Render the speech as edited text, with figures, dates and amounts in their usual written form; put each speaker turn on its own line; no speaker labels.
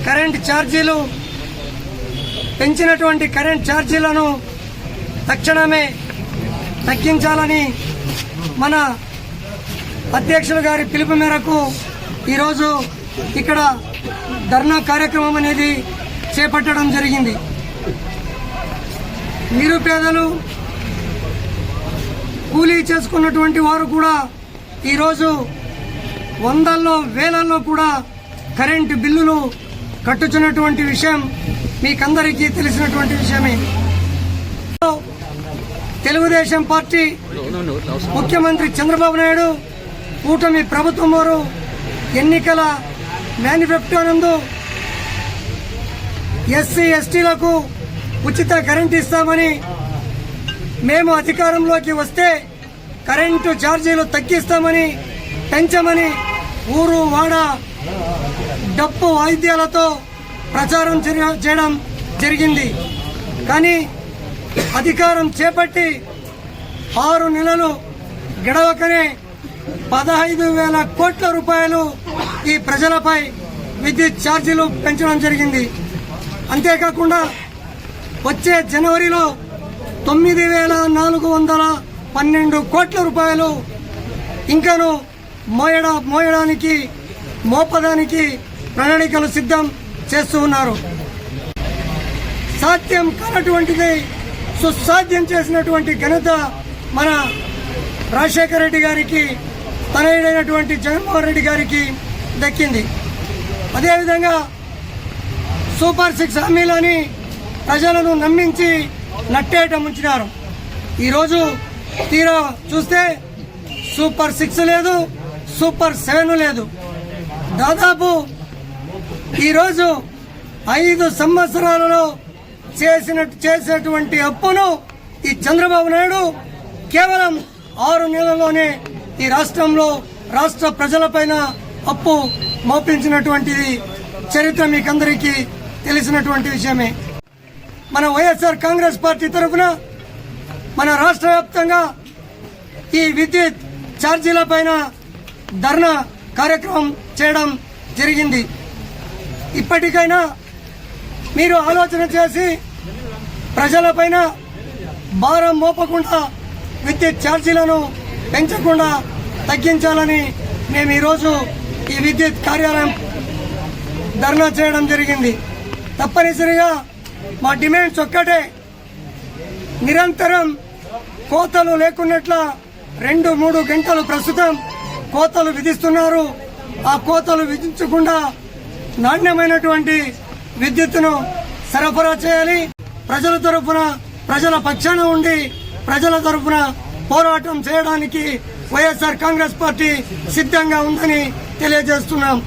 Current ఛార్జీలు పెంచినటువంటి current ఛార్జీలను తక్షణమే తగ్గించాలని మన అధ్యక్షులు గారి పిలుపు మేరకు ఈరోజు ఇక్కడ ధర్నా కార్యక్రమం అనేది చేపట్టడం జరిగింది. నిరుపేదలు, కూలీ చేసుకున్నటువంటి వారు కూడా ఈరోజు వందల్లో వేలల్లో కూడా కరెంటు బిల్లులు కట్టుచున్నటువంటి విషయం మీకందరికీ తెలిసినటువంటి విషయమే. తెలుగుదేశం పార్టీ ముఖ్యమంత్రి చంద్రబాబు నాయుడు కూటమి ప్రభుత్వం వారు ఎన్నికల మేనిఫెస్టో నందు ఎస్సీ ఎస్టీలకు ఉచిత కరెంట్ ఇస్తామని, మేము అధికారంలోకి వస్తే కరెంటు ఛార్జీలు తగ్గిస్తామని, పెంచమని ఊరు వాడ డప్పు వాయిద్యాలతో ప్రచారం చేయడం జరిగింది. కానీ అధికారం చేపట్టి 6 నెలలు గడవకనే 15,000 కోట్ల రూపాయలు ఈ ప్రజలపై విద్యుత్ ఛార్జీలు పెంచడం జరిగింది. అంతేకాకుండా వచ్చే జనవరిలో 9,412 కోట్ల రూపాయలు ఇంకను మోపడానికి ప్రణాళికలు సిద్ధం చేస్తూ ఉన్నారు. సాధ్యం కానటువంటిది సుసాధ్యం చేసినటువంటి ఘనత మన రాజశేఖర రెడ్డి గారికి, తనయుడైనటువంటి జగన్మోహన్ రెడ్డి గారికి దక్కింది. అదేవిధంగా సూపర్ 6 హామీలని ప్రజలను నమ్మించి నట్టేట ముంచినారు. ఈరోజు తీరా చూస్తే సూపర్ 6 లేదు, సూపర్ 7 లేదు. దాదాపు ఈరోజు 5 సంవత్సరాలలో చేసేటువంటి అప్పును ఈ చంద్రబాబు నాయుడు కేవలం 6 నెలల్లోనే ఈ రాష్ట్రంలో రాష్ట్ర ప్రజలపైన అప్పు మోపించినటువంటిది చరిత్ర మీకందరికీ తెలిసినటువంటి విషయమే. మన వైఎస్ఆర్ కాంగ్రెస్ పార్టీ తరఫున మన రాష్ట్ర వ్యాప్తంగా ఈ విద్యుత్ ఛార్జీలపైన ధర్నా కార్యక్రమం చేయడం జరిగింది. ఇప్పటికైనా మీరు ఆలోచన చేసి ప్రజలపైన భారం మోపకుండా విద్యుత్ ఛార్జీలను పెంచకుండా తగ్గించాలని మేము ఈరోజు ఈ విద్యుత్ కార్యాలయం ధర్నా చేయడం జరిగింది. తప్పనిసరిగా మా డిమాండ్స్ ఒక్కటే, నిరంతరం కోతలు లేకున్నట్ల 2-3 గంటలు ప్రస్తుతం కోతలు విధిస్తున్నారు. ఆ కోతలు విధించకుండా నాణ్యమైనటువంటి విద్యుత్తును సరఫరా చేయాలి. ప్రజల తరఫున, ప్రజల పక్షాన ఉండి ప్రజల తరఫున పోరాటం చేయడానికి వైఎస్ఆర్ కాంగ్రెస్ పార్టీ సిద్ధంగా ఉందని తెలియజేస్తున్నాం.